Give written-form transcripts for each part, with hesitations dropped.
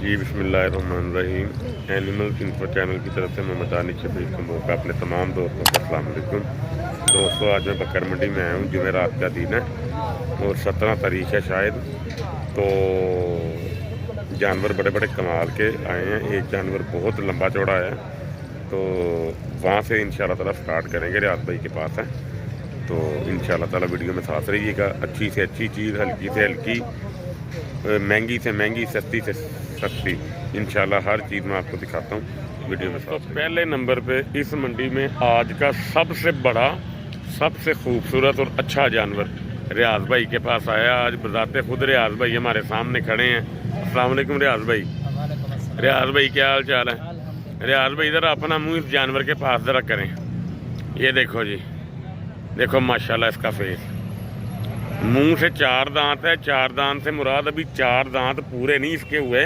जी बिस्मिल्लाहिर्रहमानिर्रहीम। Animal info channel की तरफ से मोहम्मद दानिश शफीक को मौका अपने तमाम दोस्तों को अस्सलाम वालेकुम। दोस्तों, आज मैं बकर मंडी में आया हूँ। जुमेरात का दिन है और 17 तारीख है शायद। तो जानवर बड़े बड़े कमाल के आए हैं। एक जानवर बहुत लंबा चौड़ा है, तो वहाँ से इंशाल्लाह ताला स्टार्ट करेंगे। रियाज भाई के पास है, तो इंशाल्लाह ताला वीडियो में साथ रहिएगा। अच्छी से अच्छी चीज़, हल्की से हल्की, महंगी से महंगी, सस्ती से सस्ती, इंशाल्लाह हर चीज़ मैं आपको दिखाता हूँ वीडियो में। तो पहले नंबर पे इस मंडी में आज का सबसे बड़ा, सबसे खूबसूरत और अच्छा जानवर रियाज भाई के पास आया। आज बजाते खुद रियाज भाई हमारे सामने खड़े हैं। अस्सलाम वालेकुम रियाज भाई। रियाज भाई क्या हाल चाल है? रियाज भाई ज़रा अपना मुँह इस जानवर के पास ज़रा करें। ये देखो जी, देखो माशाल्लाह इसका फेस। मुंह से 4 दांत है। 4 दांत से मुराद अभी 4 दांत पूरे नहीं इसके हुए,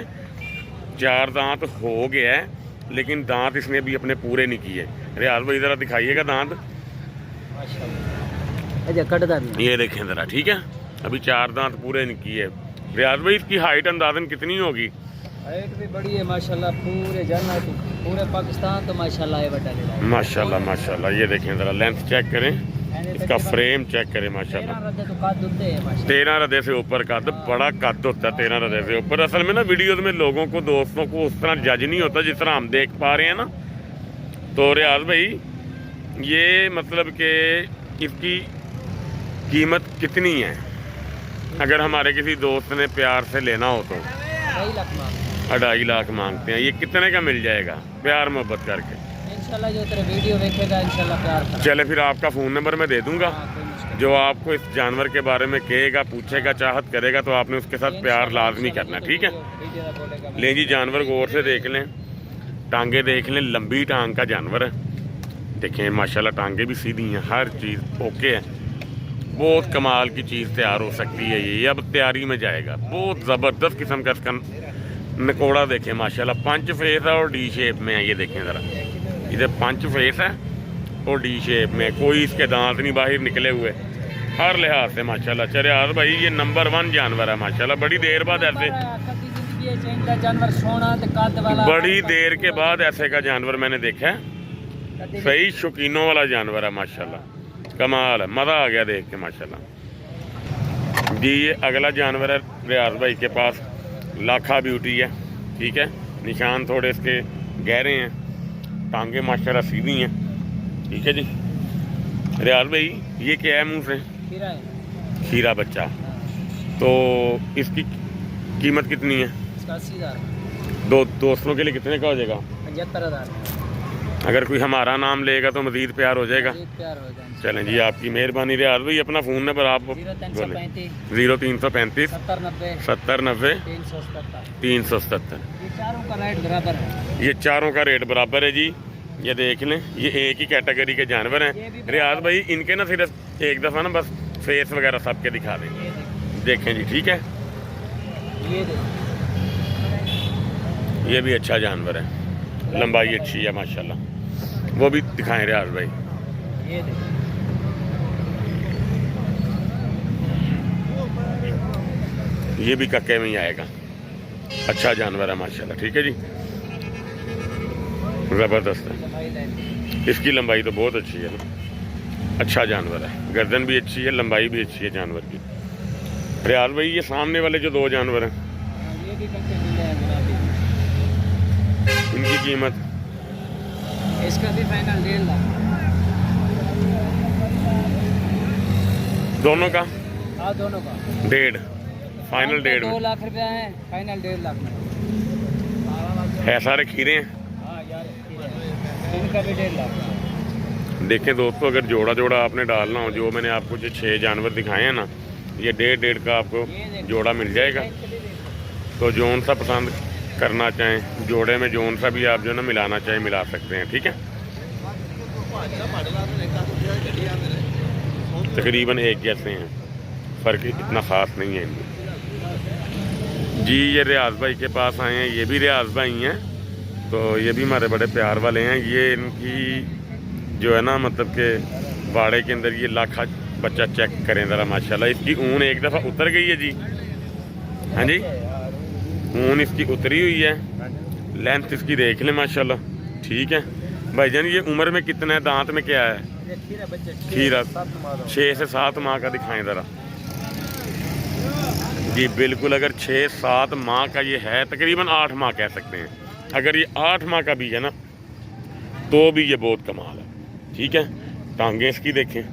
4 दांत हो गया है, लेकिन दांत इसने अभी अपने पूरे नहीं किए। रियाज भाई ज़रा दिखाइएगा दांत। ये देखें ज़रा, ठीक है, अभी 4 दांत पूरे नहीं किए। रियाज भाई इसकी हाइट अंदाजन कितनी होगी? हाइट भी बड़ी है माशाल्लाह, पूरे जन्नत, पूरे पाकिस्तान तो माशाल्लाह है बटा। माशाल्लाह माशाल्लाह। ये देखें ज़रा, लेंथ चेक करें, इसका फ्रेम चेक करें। माशाल्लाह 13 रदे से ऊपर कद, बड़ा कद होता है 13 रदे से ऊपर। असल में ना वीडियोज़ में लोगों को, दोस्तों को उस तरह जज नहीं होता जिस तरह हम देख पा रहे हैं ना। तो रियाज भाई ये मतलब कि इसकी कीमत कितनी है अगर हमारे किसी दोस्त ने प्यार से लेना हो? तो 2.5 लाख मांगते हैं। ये कितने का मिल जाएगा प्यार मोहब्बत करके? इंशाल्लाह जो तेरे वीडियो देखेगा इंशाल्लाह प्यार करेगा। चले फिर आपका फ़ोन नंबर मैं दे दूंगा। जो आपको इस जानवर के बारे में कहेगा, पूछेगा, चाहत करेगा, तो आपने उसके साथ प्यार लाजमी करना, ठीक है? लें जी, जानवर गौर से देख लें, टांगे देख लें, लंबी टांग का जानवर है। देखें माशाल्लाह टांगे भी सीधी हैं, हर चीज़ ओके है। बहुत कमाल की चीज़ तैयार हो सकती है ये अब तैयारी में जाएगा। बहुत ज़बरदस्त किस्म का इसका नकोड़ा देखें माशाल्लाह। 5 फेस है और डी शेप में है। ये देखें ज़रा, इधर 5 फेस है और डी शेप में, कोई इसके दांत नहीं बाहर निकले हुए हर लिहाज से माशाल्लाह। चले यार भाई, ये नंबर 1 जानवर है माशाल्लाह। बड़ी देर बाद ऐसे, बड़ी देर के बाद ऐसे का जानवर मैंने देखा है। सही शौकीनों वाला जानवर है माशाल्लाह, कमाल है, मज़ा आ गया देख के माशाल्लाह जी। ये अगला जानवर है रियाज भाई के पास, लाखा ब्यूटी है, ठीक है। निशान थोड़े इसके गहरे हैं, टांगे माशाल्लाह सीधी हैं, ठीक है जी। रियाज भाई ये क्या है? मुंह से खीरा बच्चा। तो इसकी कीमत कितनी है? 80,000। दोस्तों के लिए कितने का हो जाएगा? 75,000। अगर कोई हमारा नाम लेगा तो मज़ीद प्यार हो जाएगा। चलें जी, आपकी मेहरबानी। रियाज भाई अपना फ़ोन नंबर आप बोलें। 0335 70 90 377। ये चारों का रेट बराबर है जी। ये देख लें, ये एक ही कैटेगरी के जानवर हैं। रियाज भाई इनके ना सिर्फ एक दफ़ा ना बस फेस वगैरह सबके दिखा दें। देखें जी, ठीक है। ये भी अच्छा जानवर है, लंबाई अच्छी है माशाल्लाह। वो भी दिखाएं रियाज भाई। ये भी कक्के में ही आएगा, अच्छा जानवर है माशाल्लाह, ठीक है जी, ज़बरदस्त है। इसकी लंबाई तो बहुत अच्छी है ना, अच्छा जानवर है, गर्दन भी अच्छी है, लंबाई भी अच्छी है जानवर की। रियाज भाई ये सामने वाले जो 2 जानवर हैं, इनकी कीमत? इसका भी फाइनल 1.5 लाख। दोनों का? हाँ दोनों का 1.5 फाइनल 1.5 2 लाख रुपया है, फाइनल 1.5 लाख में है। सारे खीरे हैं। हाँ यार, इनका भी 1.5 लाख। देखें दोस्तों, अगर जोड़ा जोड़ा आपने डालना हो, जो मैंने आपको जो 6 जानवर दिखाए हैं ना, ये 1.5 का आपको जोड़ा मिल जाएगा। तो जोन सा पसंद करना चाहें, जोड़े में जोन सा भी आप जो ना मिलाना चाहें मिला सकते हैं, ठीक है। तकरीबन एक जैसे हैं, फ़र्क इतना ख़ास नहीं है इनमें जी। ये रियाज भाई के पास आए हैं, ये भी रियाज भाई हैं, तो ये भी हमारे बड़े प्यार वाले हैं। ये इनकी जो है ना, मतलब कि बाड़े के अंदर ये लाखा बच्चा चेक करें ज़रा माशाल्लाह। इसकी ऊन एक दफ़ा उतर गई है जी। हाँ जी, ऊन इसकी उतरी हुई है, लेंथ इसकी देख लें माशाल्लाह। ठीक है भाईजान, ये उम्र में कितना है, दांत में क्या है? खीरा 6 से 7 माह का दिखाएं ज़रा जी। बिल्कुल, अगर 6-7 माह का ये है, तकरीबन 8 माह कह सकते हैं। अगर ये 8 माह का भी है ना तो भी ये बहुत कमाल है। ठीक है, टांगें इसकी देखें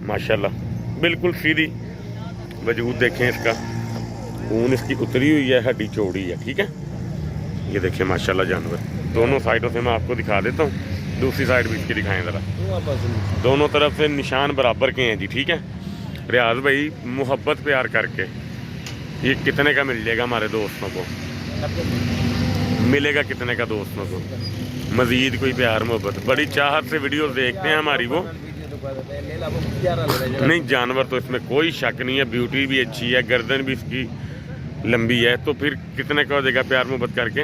माशाल्लाह, बिल्कुल सीधी। वजूद देखें इसका, ऊन इसकी उतरी हुई है, हड्डी चौड़ी है। ठीक है, ये देखिए माशाल्लाह जानवर। दोनों साइडों से मैं आपको दिखा देता हूँ, दूसरी साइड भी इसकी दिखाएं ज़रा। दोनों तरफ से निशान बराबर के हैं जी। ठीक है रियाज भाई, मोहब्बत प्यार करके ये कितने का मिल जाएगा हमारे दोस्तों को? मिलेगा कितने का दोस्तों को? मज़ीद कोई प्यार मोहब्बत, बड़ी चाहत से वीडियो देखते हैं हमारी वो नहीं। जानवर तो इसमें कोई शक नहीं है, ब्यूटी भी अच्छी है, गर्दन भी इसकी लंबी है। तो फिर कितने का हो जाएगा प्यार मोहब्बत करके?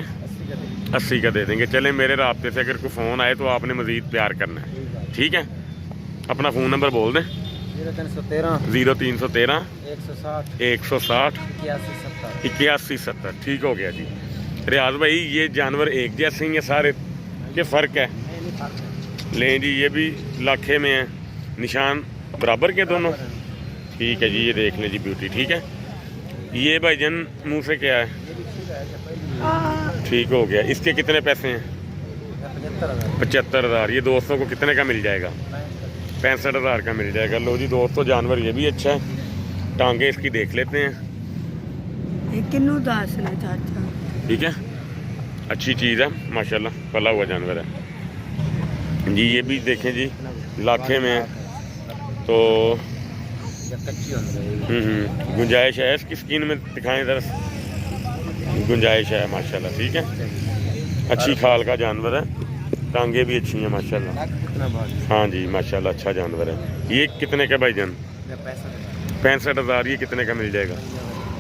80 का दे देंगे। चले, मेरे रास्ते से अगर कोई फ़ोन आए तो आपने मज़ीद प्यार करना है। ठीक है, अपना फ़ोन नंबर बोल दें। 0313 160 8170। ठीक हो गया जी। रियाज भाई, ये जानवर एक जैसे ही है सारे के फ़र्क है? लें जी, ये भी लाखे में है, निशान बराबर के दोनों। ठीक है जी, ये देख लें जी ब्यूटी। ठीक है, ये भाईजान मुंह से क्या है? ठीक हो गया। इसके कितने पैसे हैं? 75,000। ये दोस्तों को कितने का मिल जाएगा? 65,000 का मिल जाएगा। लो जी दोस्तों, जानवर ये भी अच्छा है। टांगे इसकी देख लेते हैं। ठीक है, अच्छी चीज़ है माशाल्लाह, पला हुआ जानवर है जी। ये भी देखें जी, लाखे में है तो गुंजाइश है इसकी। स्किन में दिखाएं ज़रा, गुंजाइश है माशाल्लाह। ठीक है, अच्छी खाल का जानवर है, टांगे भी अच्छी हैं माशाल्लाह। हाँ जी माशाल्लाह, अच्छा जानवर है। ये कितने का भाईजान? 65,000। ये कितने का मिल जाएगा?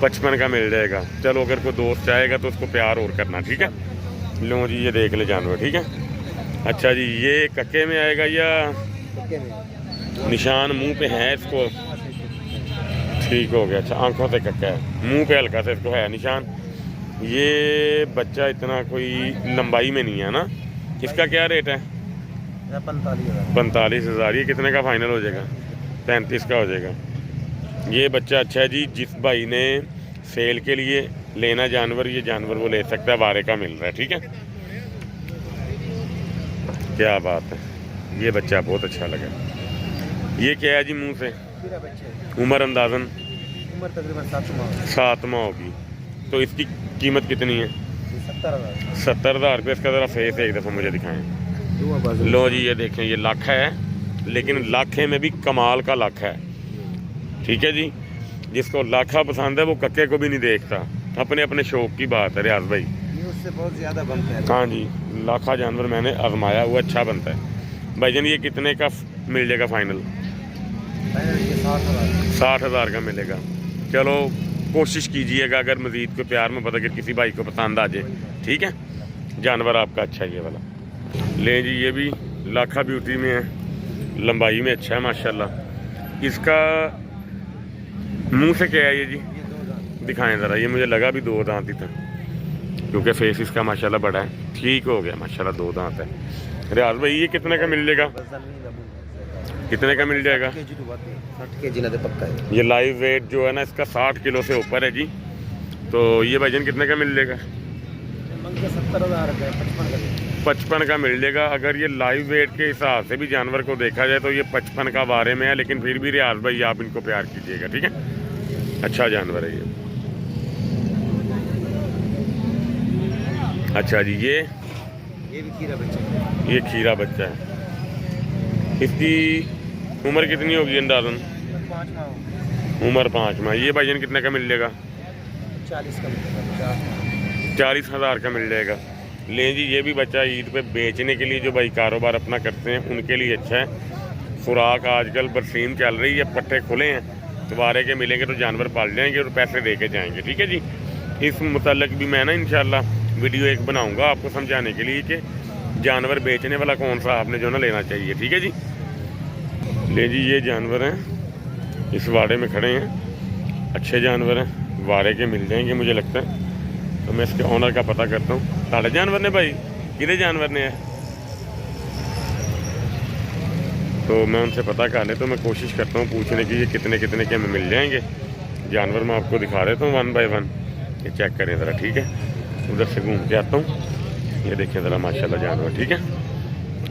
55 का मिल जाएगा। चलो, अगर कोई दोस्त चाहेगा तो उसको प्यार और करना। ठीक है, लो जी, ये देख ले जानवर। ठीक है, अच्छा जी, ये कक्के में आएगा या निशान मुंह पे है इसको? ठीक हो गया। अच्छा, आंखों से कक्का है, मुंह पे हल्का से इसको है निशान। ये बच्चा इतना कोई लंबाई में नहीं है ना। इसका क्या रेट है? 45,000। ये कितने का फाइनल हो जाएगा? 35 का हो जाएगा। ये बच्चा अच्छा है जी। जिस भाई ने सेल के लिए लेना जानवर, ये जानवर वो ले सकता है, वारे का मिल रहा है। ठीक है, क्या बात है, ये बच्चा बहुत अच्छा लगा। ये क्या है जी मुंह से? उम्र अंदाजन? उम्र तकरीबन 7 माह होगी। तो इसकी कीमत कितनी है? 70,000 रुपये। इसका ज़रा फेस एक दफ़ा मुझे दिखाएं। लो जी, ये देखें, ये लाखा है, लेकिन लाखे में भी कमाल का लाखा है। ठीक है जी, जिसको लाखा पसंद है वो कक्के को भी नहीं देखता। अपने अपने शौक की बात है रियाज भाई, ये उससे बहुत ज़्यादा बनता है। हाँ जी, लाखा जानवर मैंने आजमाया, वो अच्छा बनता है। भाईजान, ये कितने का मिल जाएगा फाइनल? 60,000 का मिलेगा। चलो, कोशिश कीजिएगा, अगर मज़ीद को प्यार में अगर किसी भाई को पसंद आ जाए। ठीक है, जानवर आपका अच्छा है ये वाला। ले जी, ये भी लाखा ब्यूटी में है, लंबाई में अच्छा है माशाल्लाह। इसका मुंह से क्या है ये जी? दिखाएं ज़रा। ये मुझे लगा भी 2 दांत ही था, क्योंकि फेस इसका माशाल्लाह बड़ा है। ठीक हो गया माशाल्लाह, 2 दांत है। रियाज भाई, ये कितने का मिल जाएगा? कितने का मिल जाएगा? 60 kg ना पक्का है। ये लाइव वेट जो है ना इसका 60 किलो से ऊपर है जी। तो ये भाईजान कितने का मिल जाएगा? 70,000 का 55 का मिल जाएगा। अगर ये लाइव वेट के हिसाब से भी जानवर को देखा जाए तो ये 55 का बारे में है, लेकिन फिर भी रियाज भाई आप इनको प्यार कीजिएगा। ठीक है, अच्छा जानवर है ये। अच्छा जी, ये भी खीरा बच्चा है। ये खीरा बच्चा है। इसकी उम्र कितनी होगी अंदाजन? 5 माह। उम्र 5 माह। ये भाईजान कितने का मिल जाएगा? 40 का मिलेगा। 40,000 का मिल जाएगा। लें जी, ये भी बच्चा ईद पे बेचने के लिए जो भाई कारोबार अपना करते हैं उनके लिए अच्छा है। खुराक आजकल बरसीम चल रही है, पट्टे खुले हैं, दोबारे के मिलेंगे तो जानवर पाल जाएंगे और पैसे दे के जाएंगे। ठीक है जी, इस मुतल्लिक भी मैं ना इंशाल्लाह वीडियो एक बनाऊंगा आपको समझाने के लिए कि जानवर बेचने वाला कौन सा आपने जो ना लेना चाहिए। ठीक है जी, ले जी, ये जानवर हैं, इस वाड़े में खड़े हैं, अच्छे जानवर हैं, वाड़े के मिल जाएंगे मुझे लगता है। तो मैं इसके ओनर का पता करता हूँ। साढ़े जानवर ने भाई किधे जानवर ने है, तो मैं उनसे पता कर ले। तो मैं कोशिश करता हूँ पूछने की ये कितने कितने के हमें मिल जाएंगे जानवर। मैं आपको दिखा देता हूँ 1 बाय 1, ये चेक करें ज़रा, ठीक है। उधर से घूम के आता हूँ, ये देखें ज़रा माशाल्लाह जानवर, ठीक है।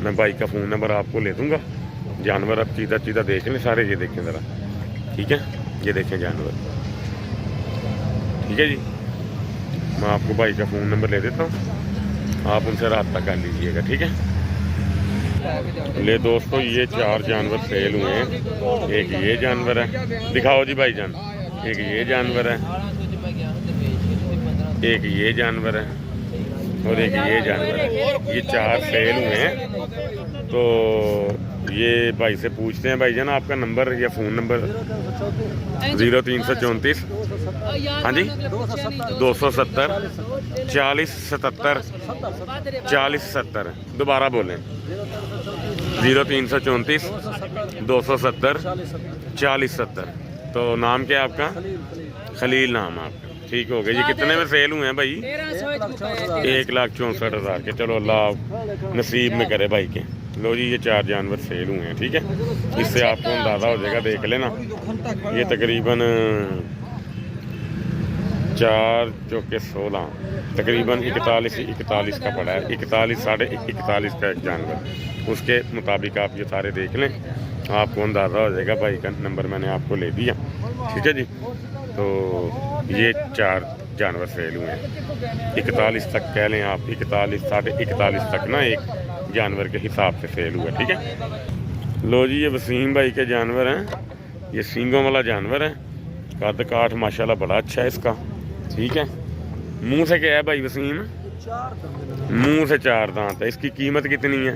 मैं भाई का फ़ोन नंबर आपको ले दूँगा, जानवर आप सीधा सीधा देख लें सारे, ये देखें ज़रा, ठीक है। ये देखें जानवर, ठीक है जी। मैं आपको भाई का फ़ोन नंबर ले देता हूँ, आप उनसे रब्ता कर लीजिएगा, ठीक है। ले दोस्तों, ये 4 जानवर सेल हुए हैं। एक ये जानवर है, दिखाओ जी भाईजान। एक ये जानवर है, एक ये जानवर है और एक ये जानवर है। ये 4 सेल हुए हैं। तो ये भाई से पूछते हैं भाईजान आपका नंबर या फ़ोन नंबर। 0334, हाँ जी, 270 40 77 40 70। दोबारा बोलें, 0334 270 40 70। तो नाम क्या है आपका? खलील नाम आपका, ठीक हो गया। ये कितने में सेल हुए हैं भाई? 1,64,000 के। चलो अल्लाह नसीब में करे भाई के। लो जी, ये 4 जानवर सेल हुए हैं, ठीक है। इससे आपको अंदाज़ा हो जाएगा, देख लेना। ये तकरीबन 4 चौके 16, तकरीबन 41 का पड़ा है। 41 साढ़े 41 का एक जानवर। उसके मुताबिक आप ये सारे देख लें, आपको अंदाज़ा हो जाएगा। भाई का नंबर मैंने आपको ले दिया, ठीक है जी। तो ये 4 जानवर सेल हुए हैं। 41 तक कह लें आप, 41 साढ़े 41 तक ना एक जानवर के हिसाब से सेल हुआ, ठीक है। लो जी, ये वसीम भाई के जानवर हैं। ये सींगों वाला जानवर है, कद काठ माशाल्लाह बड़ा अच्छा है इसका, ठीक है। मुंह से क्या है भाई वसीम? मुंह से 4 दांत है। इसकी कीमत कितनी है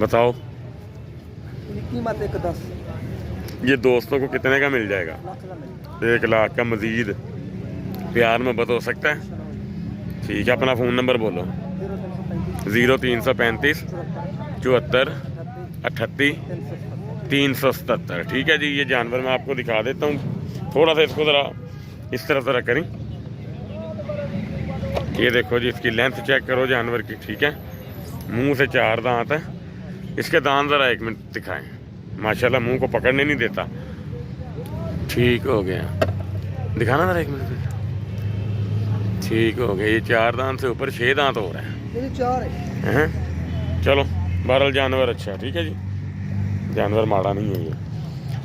बताओ? कीमत 1,10। ये दोस्तों को कितने का मिल जाएगा? 1 लाख का। मजीद प्यार मोहब्बत हो सकता है, ठीक है। अपना फ़ोन नंबर बोलो। 0335 74 38 377, ठीक है जी। ये जानवर मैं आपको दिखा देता हूँ, थोड़ा सा इसको ज़रा इस तरफ ज़रा करें। ये देखो जी, इसकी लेंथ चेक करो जानवर की, ठीक है। मुंह से 4 दांत है। इसके दांत ज़रा 1 मिनट दिखाएं, माशाल्लाह मुंह को पकड़ने नहीं देता, ठीक हो गया। दिखाना ज़रा 1 मिनट, ठीक हो गया। ये 4 दांत से ऊपर 6 दांत हो रहे हैं। 4 हैं। चलो बहरहाल जानवर अच्छा, ठीक है जी, जानवर माड़ा नहीं है ये।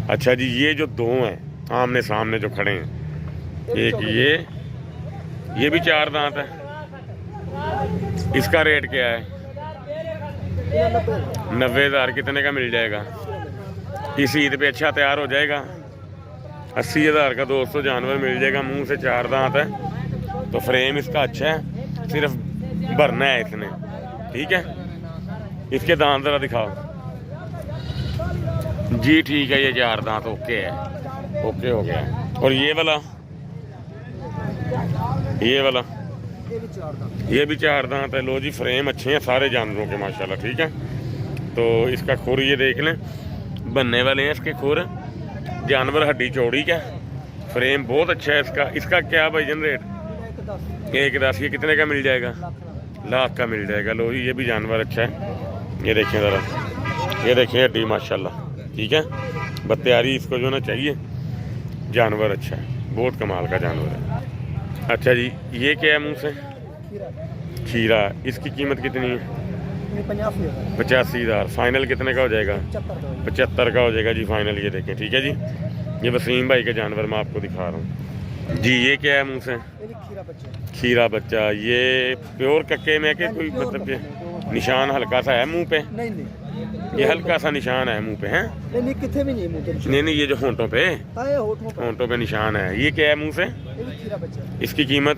अच्छा जी, ये जो 2 हैं आमने सामने जो खड़े हैं, एक ये भी 4 दांत है। इसका रेट क्या है? 90,000। कितने का मिल जाएगा? इस ईद पे अच्छा तैयार हो जाएगा। 80,000 का दोस्तों जानवर मिल जाएगा। मुंह से 4 दांत है, तो फ्रेम इसका अच्छा है, सिर्फ भरना है इसने, ठीक है। इसके दांत ज़रा दिखाओ जी, ठीक है। ये 4 दांत ओके है, ओके हो गया। और ये वाला ये भी 4 दांत है। लो जी, फ्रेम अच्छे हैं सारे जानवरों के माशाल्लाह, ठीक है। तो इसका खुर ये देख लें, बनने वाले हैं इसके खुर। जानवर हड्डी चौड़ी का, फ्रेम बहुत अच्छा है इसका। इसका क्या भाईजान रेट? 1,10। ये कितने का मिल जाएगा? लाख का मिल जाएगा। लो जी, ये भी जानवर अच्छा है। ये देखें ज़रा, ये देखें हड्डी माशाल्लाह, ठीक है। बत्यारी इसको जो ना चाहिए, जानवर अच्छा है, बहुत कमाल का जानवर है। अच्छा जी, ये क्या है मुंह से? खीरा। इसकी कीमत कितनी है? 85,000। फाइनल कितने का हो जाएगा? 75 का हो जाएगा जी फाइनल। ये देखें, ठीक है जी। ये वसीम भाई के जानवर मैं आपको दिखा रहा हूँ जी। ये क्या है मुंह से? खीरा बच्चा। ये प्योर कक्के में के कोई मतलब के निशान हल्का सा है मुंह पे? ये हल्का सा निशान है मुंह पे, है? नहीं, ये जो होंठों पे निशान है। ये क्या है मुंह से? इसकी कीमत?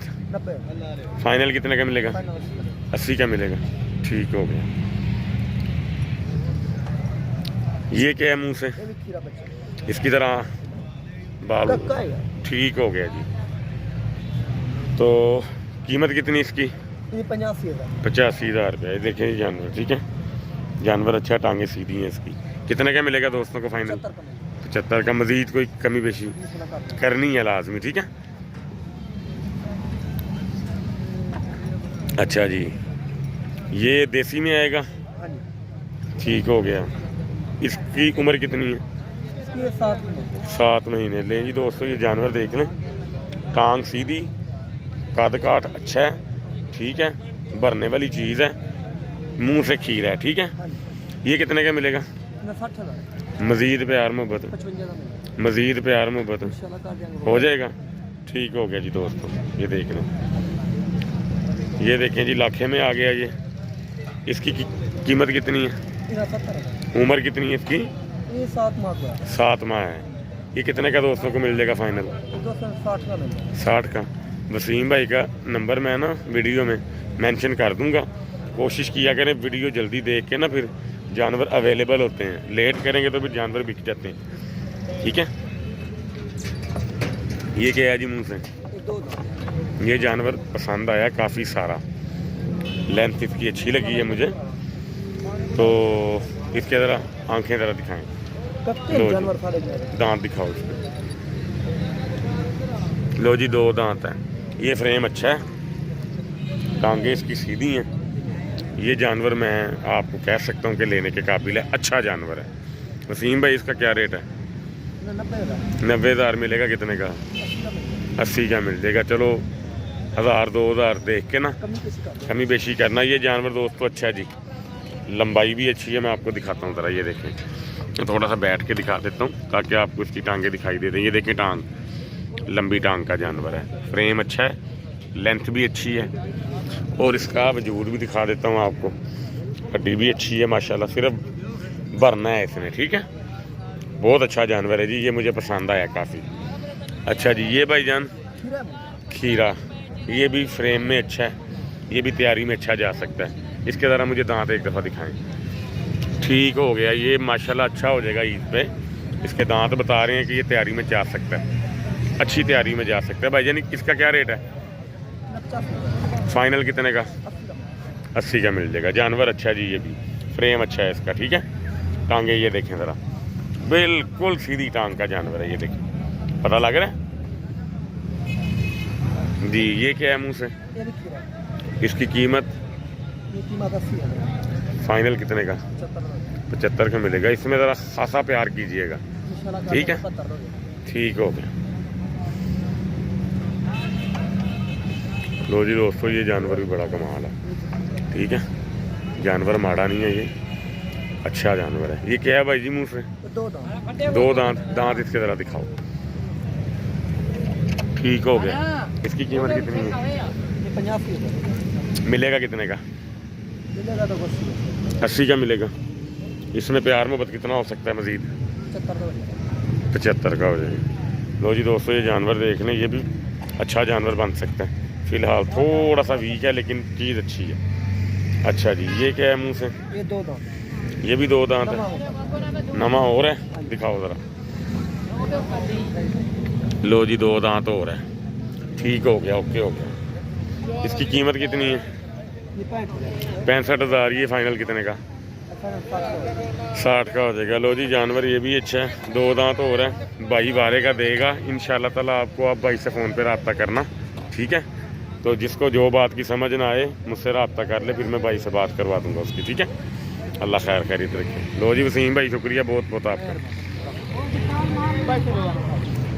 फाइनल कितने का मिलेगा? 80 का मिलेगा, ठीक हो गया। ये क्या है मुंह से? इसकी तरह बाल, ठीक हो गया जी। तो कीमत कितनी इसकी? 85,000 रुपये। देखें ये जानवर, ठीक है, जानवर अच्छा, टांगे सीधी हैं इसकी। कितने का मिलेगा दोस्तों को फाइनल? 75 का। मजीद कोई कमी बेशी करनी है लाजमी, ठीक है। अच्छा जी, ये देसी में आएगा। हाँ जी। ठीक हो गया। इसकी उम्र कितनी है? इसकी 7 महीने। 7 महीने। लें जी दोस्तों, ये जानवर देख लें, टांग सीधी, कद काठ अच्छा है, ठीक है, भरने वाली चीज़ है, मुंह से खीर है, ठीक है। हाँ जी। ये कितने का मिलेगा? 60,000। मज़ीद प्यार मोहब्बत, 55 का मिलेगा। मज़ीद प्यार मोहब्बत इंशाल्लाह कर देंगे। हो जाएगा। ठीक हो गया जी दोस्तों, ये देख लें, ये देखें जी, लाखे में आ गया ये। इसकी कीमत कितनी है? 70,000। उम्र कितनी है इसकी? ये 7 माह का है। 7 माह है। ये कितने का दोस्तों को मिल जाएगा फाइनल? 260 का मिलेगा। 60 का। वसीम भाई का नंबर मैं ना वीडियो में मेंशन कर दूंगा। कोशिश किया करें वीडियो जल्दी देख के ना, फिर जानवर अवेलेबल होते हैं, लेट करेंगे तो फिर जानवर बिक जाते हैं, ठीक है। ये क्या है जी मुंह से? ये 2 दांत। ये जानवर पसंद आया काफ़ी सारा, लेंथ इसकी अच्छी लगी है मुझे। तो इसके ज़रा आंखें ज़रा दिखाएं, कट्टे लो जी। जानवर सारे गए। दांत दिखाओ इसमें। लो जी, 2 दांत हैं। ये फ्रेम अच्छा है, टांगे इसकी सीधी हैं। ये जानवर मैं आपको कह सकता हूँ कि लेने के काबिल है, अच्छा जानवर है। वसीम भाई इसका क्या रेट है? 90,000। 90,000 मिलेगा। कितने का? 80 का मिल जाएगा। चलो 1,000-2,000 देख के ना कमी किसी का। कमी बेशी करना। ये जानवर दोस्तों अच्छा है जी, लंबाई भी अच्छी है। मैं आपको दिखाता हूँ ज़रा, ये देखें, थोड़ा सा बैठ के दिखा देता हूँ ताकि आपको इसकी टांगे दिखाई दे दें। ये देखें, टांग लंबी टांग का जानवर है, फ्रेम अच्छा है, लेंथ भी अच्छी है, और इसका वजूद भी दिखा देता हूँ आपको। हड्डी भी अच्छी है माशाल्लाह, सिर्फ भरना है इसने, ठीक है। बहुत अच्छा जानवर है जी, ये मुझे पसंद आया काफ़ी। अच्छा जी, ये भाईजान खीरा, ये भी फ्रेम में अच्छा है, ये भी तैयारी में अच्छा जा सकता है। इसके ज़रा मुझे दांत एक दफ़ा दिखाएं। ठीक हो गया, ये माशाल्लाह अच्छा हो जाएगा ईद पे। इसके दांत बता रहे हैं कि ये तैयारी में जा सकता है, अच्छी तैयारी में जा सकता है। भाईजान इसका क्या रेट है? 50। फाइनल कितने का? 80 का मिल जाएगा। जानवर अच्छा है जी, ये भी फ्रेम अच्छा है इसका, ठीक है। टांगे ये देखें ज़रा, बिल्कुल सीधी टांग का जानवर है, ये देखें, पता लग रहा है जी। ये क्या है मुंह से? ये भी खीरा। इसकी कीमत ये कीमत 80,000। फाइनल कितने का? 75,000। 75 का मिलेगा। इसमें ज़रा खासा प्यार कीजिएगा, इंशाल्लाह कर ठीक है। देंगे, 75 होगा। ठीक हो गया। लो जी दोस्तों, ये जानवर भी बड़ा कमाल है, ठीक है, जानवर माड़ा नहीं है, ये अच्छा जानवर है। ये क्या है भाई जी मुंह से? 2 दांत। 2 दांत। दांत इसके ज़रा दिखाओ। ठीक हो गया। इसकी कीमत कितनी है? ये 85,000। मिलेगा कितने का? मिलेगा तो 80। 80 का मिलेगा। इसमें प्यार मोहब्बत कितना हो सकता है मज़ीद? 75 का मिलेगा। 75 का हो जाएगा। लो जी दोस्तों, ये जानवर देख लें, ये भी अच्छा जानवर बन सकता है। फ़िलहाल थोड़ा सा वीक है, लेकिन चीज़ अच्छी है। अच्छा जी, ये क्या है मुंह से? ये 2 दांत। ये भी 2 दांत नमा है। होगा। नमा और है, दिखाओ ज़रा। लो जी, 2 दांत और है। ठीक हो गया, ओके हो गया। इसकी कीमत कितनी है? ये 65,000। 65,000। ये फाइनल कितने का? 60 का हो जाएगा। लो जी, जानवर ये भी अच्छा है, 2 दांत और है। भाई बारे का देगा इंशाल्लाह ताला आपको। आप भाई से फ़ोन पे रब्ता करना, ठीक है। तो जिसको जो बात की समझ ना आए मुझसे रब्ता कर ले, फिर मैं भाई से बात करवा दूंगा उसकी, ठीक है। अल्लाह खैर खैरियत रखे। लो जी वसीम भाई, शुक्रिया बहुत बहुत आपका।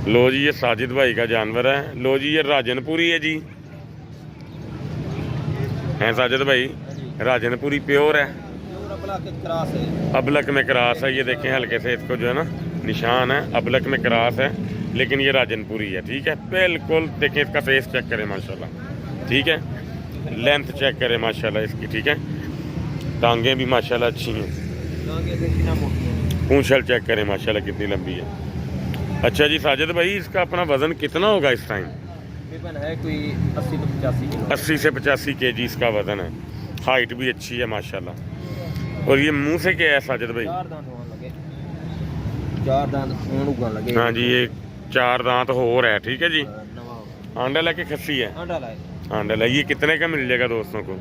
लो जी, ये साजिद भाई का जानवर है। लो जी, ये राजनपुरी है जी, हैं साजिद भाई? राजनपुरी प्योर है, अबलक में क्रास है। ये देखें हल्के से इसको जो है ना निशान है, अबलक में क्रास है, लेकिन ये राजनपुरी है, ठीक है। बिल्कुल देखें, इसका फेस चेक करें माशाल्लाह, ठीक है। लेंथ चेक करें माशाल्लाह इसकी, ठीक है। टांगें भी माशाल्लाह अच्छी हैं, पूंछल चेक करें माशाल्लाह कितनी लंबी है। अच्छा जी साजिद भाई, इसका अपना वज़न कितना होगा इस टाइम? है कोई 80 से 85 किलो। 80 से 85 kg इसका वज़न है। हाइट भी अच्छी है माशाल्लाह। और ये मुंह से क्या है साजिद भाई? 4 दांत होने लगे। 4 दांत होने उगने लगे। हाँ जी, ये 4 दांत हो रहा है, ठीक है जी। नवा होगा। आंडा लेके खस्सी है? आंडा लाए। आंडा है। ये कितने का मिल जाएगा दोस्तों को?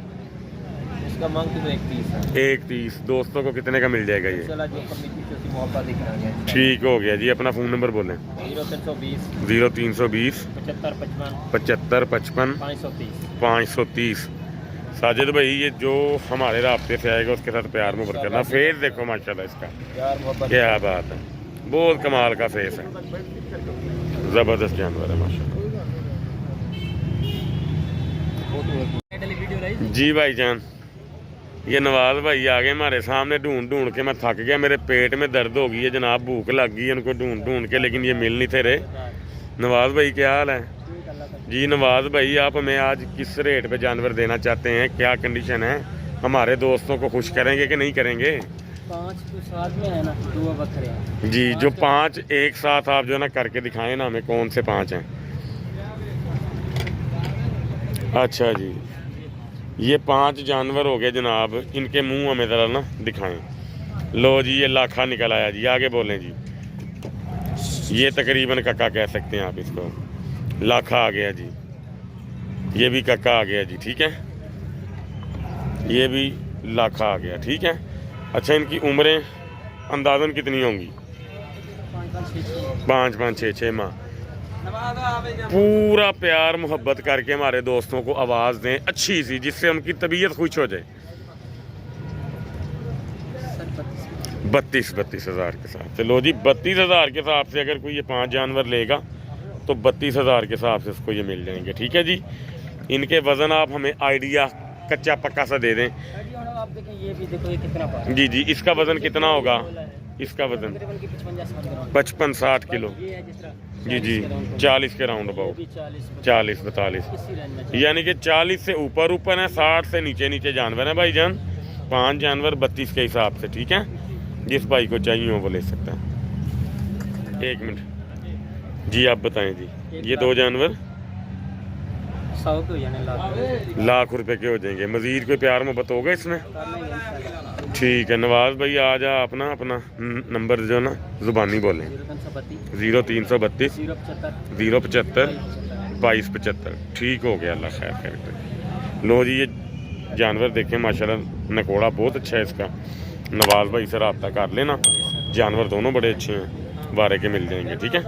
इसका मांग तो 130 है। 130। दोस्तों को कितने का मिल जाएगा ये? चला जो कमी थी उसकी मोहब्बत दिख रहा है। ठीक हो गया जी। अपना फ़ोन नंबर बोलें। 0320 0320 75 55 75 55 530। 530। साजिद भाई ये जो हमारे रास्ते से आएगा उसके साथ प्यार मुहब्बत करना। फेस देखो माशाल्लाह इसका, प्यार मोहब्बत। क्या बात है, बहुत कमाल का फेस है, जबरदस्त जानवर है माशाल्लाह। जी भाईजान, ये नवाज भाई आ गए हमारे सामने। ढूंढ ढूंढ के मैं थक गया, मेरे पेट में दर्द हो गई है जनाब, भूख लग गई है उनको ढूंढ ढूंढ के, लेकिन ये मिल नहीं थे रहे। नवाज भाई क्या हाल है जी? नवाज भाई आप हमें आज किस रेट पे जानवर देना चाहते हैं, क्या कंडीशन है? हमारे दोस्तों को खुश करेंगे कि नहीं करेंगे? 5 तो साथ में है ना, 2 बकरे हैं जी, जो 5 एक साथ आप जो है ना करके दिखाएं ना हमें, कौन से 5 हैं? अच्छा जी, ये 5 जानवर हो गए जनाब, इनके मुंह हमें ज़रा ना दिखाएं। लो जी, ये लाखा निकल आया जी, आगे बोलें जी। ये तकरीबन कक्का कह सकते हैं आप इसको, लाखा आ गया जी। ये भी कक्का आ गया जी, ठीक है, ये भी लाखा आ गया, ठीक है। अच्छा, इनकी उम्रें अंदाज़न कितनी होंगी? 5-5, 6-6 माह। पूरा प्यार मोहब्बत करके हमारे दोस्तों को आवाज़ दें अच्छी सी, जिससे उनकी तबीयत खुश हो जाए। 32 हज़ार के साथ। चलो जी, 32 हज़ार के हिसाब से अगर कोई ये 5 जानवर लेगा तो 32 हज़ार के हिसाब से उसको ये मिल जाएंगे, ठीक है जी। इनके वज़न आप हमें आइडिया कच्चा पक्का सा दे दें। आप देखें, ये भी देखो, ये कितना पार। जी जी, इसका वज़न कितना होगा? इसका वज़न 55-60 किलो। जी जी, 40 के राउंड अबाउट, 40-42, यानी कि 40 से ऊपर है, 60 से नीचे नीचे जानवर है भाईजान। 5 जानवर 32 के हिसाब से, ठीक है। जिस भाई को चाहिए हो वो ले सकता है। 1 मिनट जी, आप बताएं जी। ये 2 जानवर 100 के हो जाने, लाख रुपए के हो जाएंगे। मजीद कोई प्यार मोहब्बत होगा इसमें? ठीक है नवाज भाई, आज आप ना अपना नंबर जो ना जुबानी बोलें। 0332 075 2275। ठीक हो गया, अल्लाह खैर करे। लो जी, ये जानवर देखें माशाल्लाह, नकोड़ा बहुत अच्छा है इसका। नवाज भाई से रब्ता कर लेना, जानवर दोनों बड़े अच्छे हैं, वारे के मिल जाएंगे, ठीक है।